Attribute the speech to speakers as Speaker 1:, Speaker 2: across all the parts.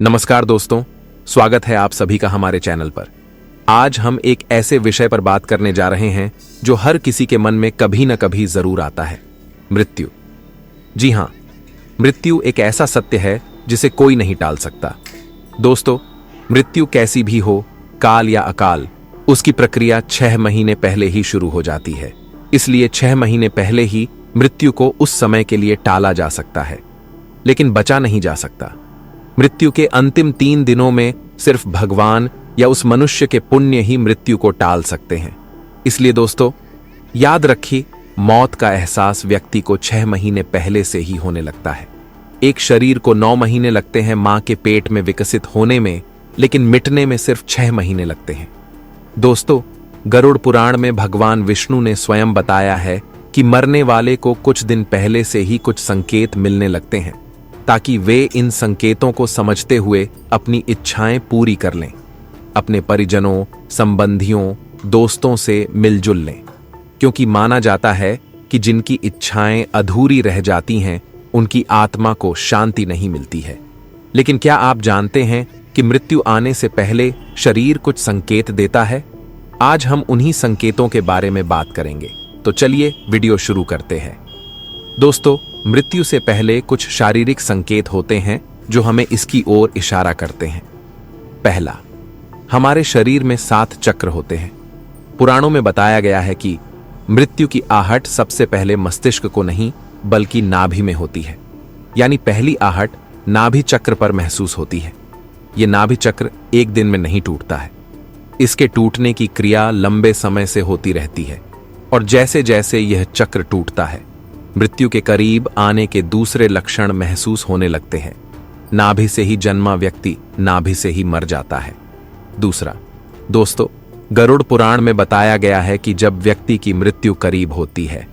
Speaker 1: नमस्कार दोस्तों, स्वागत है आप सभी का हमारे चैनल पर। आज हम एक ऐसे विषय पर बात करने जा रहे हैं जो हर किसी के मन में कभी न कभी जरूर आता है, मृत्यु। जी हां, मृत्यु एक ऐसा सत्य है जिसे कोई नहीं टाल सकता। दोस्तों, मृत्यु कैसी भी हो, काल या अकाल, उसकी प्रक्रिया 6 महीने पहले ही शुरू हो जाती है। इसलिए 6 महीने पहले ही मृत्यु को उस समय के लिए टाला जा सकता है, लेकिन बचा नहीं जा सकता। मृत्यु के अंतिम 3 दिनों में सिर्फ भगवान या उस मनुष्य के पुण्य ही मृत्यु को टाल सकते हैं। इसलिए दोस्तों, याद रखिए, मौत का एहसास व्यक्ति को 6 महीने पहले से ही होने लगता है। एक शरीर को 9 महीने लगते हैं मां के पेट में विकसित होने में, लेकिन मिटने में सिर्फ 6 महीने लगते हैं। दोस्तों, गरुड़ पुराण में भगवान विष्णु ने स्वयं बताया है कि मरने वाले को कुछ दिन पहले से ही कुछ संकेत मिलने लगते हैं, ताकि वे इन संकेतों को समझते हुए अपनी इच्छाएं पूरी कर लें, अपने परिजनों, संबंधियों, दोस्तों से मिलजुल लें। क्योंकि माना जाता है कि जिनकी इच्छाएं अधूरी रह जाती हैं, उनकी आत्मा को शांति नहीं मिलती है। लेकिन क्या आप जानते हैं कि मृत्यु आने से पहले शरीर कुछ संकेत देता है? आज हम उन्हीं संकेतों के बारे में बात करेंगे। तो चलिए वीडियो शुरू करते हैं। दोस्तों, मृत्यु से पहले कुछ शारीरिक संकेत होते हैं जो हमें इसकी ओर इशारा करते हैं। पहला, हमारे शरीर में 7 चक्र होते हैं। पुराणों में बताया गया है कि मृत्यु की आहट सबसे पहले मस्तिष्क को नहीं बल्कि नाभि में होती है। यानी पहली आहट नाभि चक्र पर महसूस होती है। यह नाभि चक्र एक दिन में नहीं टूटता है। इसके टूटने की क्रिया लंबे समय से होती रहती है, और जैसे जैसे यह चक्र टूटता है, मृत्यु के करीब आने के दूसरे लक्षण महसूस होने लगते हैं। नाभि से ही जन्मा व्यक्ति नाभि से ही मर जाता है। दूसरा, दोस्तों, गरुड़ पुराण में बताया गया है कि जब व्यक्ति की मृत्यु करीब होती है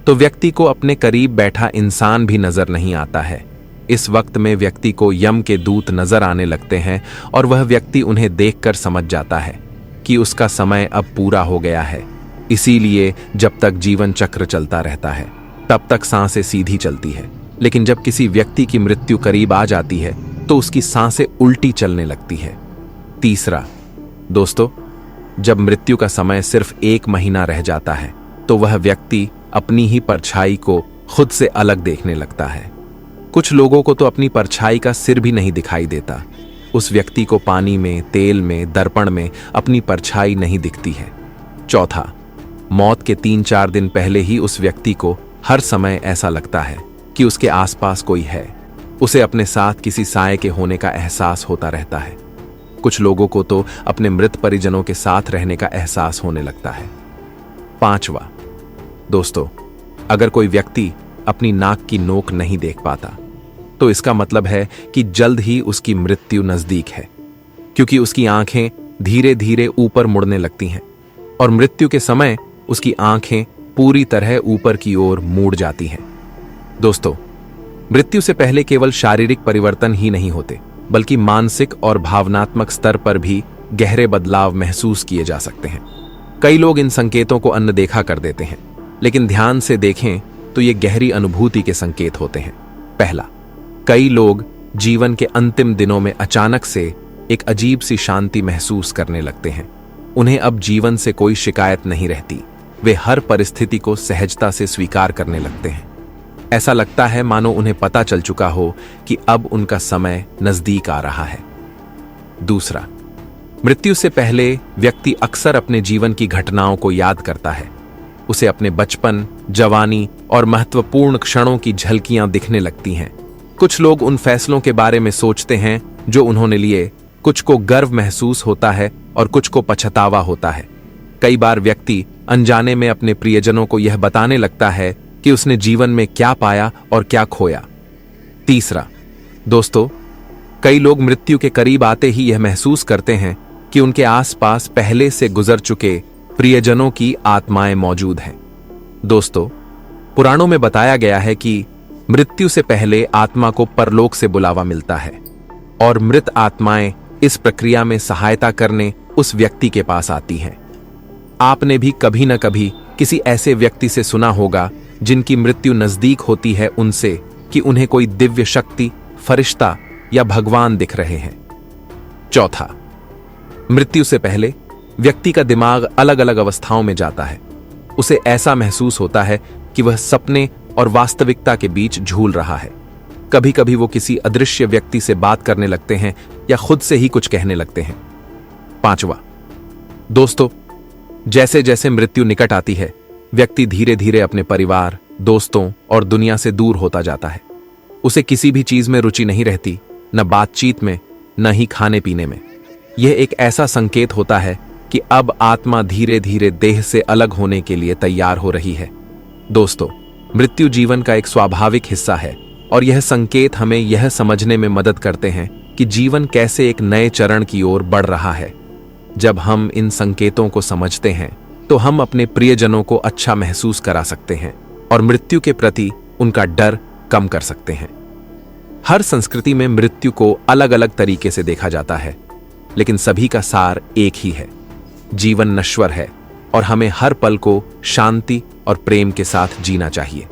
Speaker 1: तो व्यक्ति को अपने करीब बैठा इंसान भी नजर नहीं आता है। इस वक्त में व्यक्ति को यम के दूत नजर आने लगते हैं, और वह व्यक्ति उन्हें देखकर समझ जाता है कि उसका समय अब पूरा हो गया है। इसीलिए जब तक जीवन चक्र चलता रहता है तब तक सांसें सीधी चलती है, लेकिन जब किसी व्यक्ति की मृत्यु करीब आ जाती है तो उसकी सांसें उल्टी चलने लगती है। तीसरा, दोस्तों, जब मृत्यु का समय सिर्फ 1 महीना रह जाता है तो वह व्यक्ति अपनी ही परछाई को खुद से अलग देखने लगता है। कुछ लोगों को तो अपनी परछाई का सिर भी नहीं दिखाई देता। उस व्यक्ति को पानी में, तेल में, दर्पण में अपनी परछाई नहीं दिखती है। चौथा, मौत के 3-4 दिन पहले ही उस व्यक्ति को हर समय ऐसा लगता है कि उसके आसपास कोई है। उसे अपने साथ किसी साए के होने का एहसास होता रहता है। कुछ लोगों को तो अपने मृत परिजनों के साथ रहने का एहसास होने लगता है। 5वां, दोस्तों, अगर कोई व्यक्ति अपनी नाक की नोक नहीं देख पाता तो इसका मतलब है कि जल्द ही उसकी मृत्यु नजदीक है, क्योंकि उसकी आंखें धीरे धीरे ऊपर मुड़ने लगती हैं, और मृत्यु के समय उसकी आंखें पूरी तरह ऊपर की ओर मुड़ जाती हैं। दोस्तों, मृत्यु से पहले केवल शारीरिक परिवर्तन ही नहीं होते, बल्कि मानसिक और भावनात्मक स्तर पर भी गहरे बदलाव महसूस किए जा सकते हैं। कई लोग इन संकेतों को अनदेखा कर देते हैं, लेकिन ध्यान से देखें तो ये गहरी अनुभूति के संकेत होते हैं। पहला, कई लोग जीवन के अंतिम दिनों में अचानक से एक अजीब सी शांति महसूस करने लगते हैं। उन्हें अब जीवन से कोई शिकायत नहीं रहती। वे हर परिस्थिति को सहजता से स्वीकार करने लगते हैं। ऐसा लगता है मानो उन्हें पता चल चुका हो कि अब उनका समय नजदीक आ रहा है। दूसरा, मृत्यु से पहले व्यक्ति अक्सर अपने जीवन की घटनाओं को याद करता है। उसे अपने बचपन, जवानी और महत्वपूर्ण क्षणों की झलकियां दिखने लगती हैं। कुछ लोग उन फैसलों के बारे में सोचते हैं जो उन्होंने लिए। कुछ को गर्व महसूस होता है और कुछ को पछतावा होता है। कई बार व्यक्ति अनजाने में अपने प्रियजनों को यह बताने लगता है कि उसने जीवन में क्या पाया और क्या खोया। तीसरा, दोस्तों, कई लोग मृत्यु के करीब आते ही यह महसूस करते हैं कि उनके आसपास पहले से गुजर चुके प्रियजनों की आत्माएं मौजूद हैं। दोस्तों, पुराणों में बताया गया है कि मृत्यु से पहले आत्मा को परलोक से बुलावा मिलता है, और मृत आत्माएं इस प्रक्रिया में सहायता करने उस व्यक्ति के पास आती हैं। आपने भी कभी न कभी किसी ऐसे व्यक्ति से सुना होगा जिनकी मृत्यु नजदीक होती है उनसे कि उन्हें कोई दिव्य शक्ति, फरिश्ता या भगवान दिख रहे हैं। चौथा, मृत्यु से पहले व्यक्ति का दिमाग अलग अलग अवस्थाओं में जाता है। उसे ऐसा महसूस होता है कि वह सपने और वास्तविकता के बीच झूल रहा है। कभी कभी वो किसी अदृश्य व्यक्ति से बात करने लगते हैं या खुद से ही कुछ कहने लगते हैं। पांचवा, दोस्तों, जैसे जैसे मृत्यु निकट आती है, व्यक्ति धीरे धीरे अपने परिवार, दोस्तों और दुनिया से दूर होता जाता है। उसे किसी भी चीज में रुचि नहीं रहती, न बातचीत में, न ही खाने पीने में। यह एक ऐसा संकेत होता है कि अब आत्मा धीरे धीरे देह से अलग होने के लिए तैयार हो रही है। दोस्तों, मृत्यु जीवन का एक स्वाभाविक हिस्सा है और यह संकेत हमें यह समझने में मदद करते हैं कि जीवन कैसे एक नए चरण की ओर बढ़ रहा है। जब हम इन संकेतों को समझते हैं तो हम अपने प्रियजनों को अच्छा महसूस करा सकते हैं और मृत्यु के प्रति उनका डर कम कर सकते हैं। हर संस्कृति में मृत्यु को अलग अलग तरीके से देखा जाता है, लेकिन सभी का सार एक ही है। जीवन नश्वर है और हमें हर पल को शांति और प्रेम के साथ जीना चाहिए।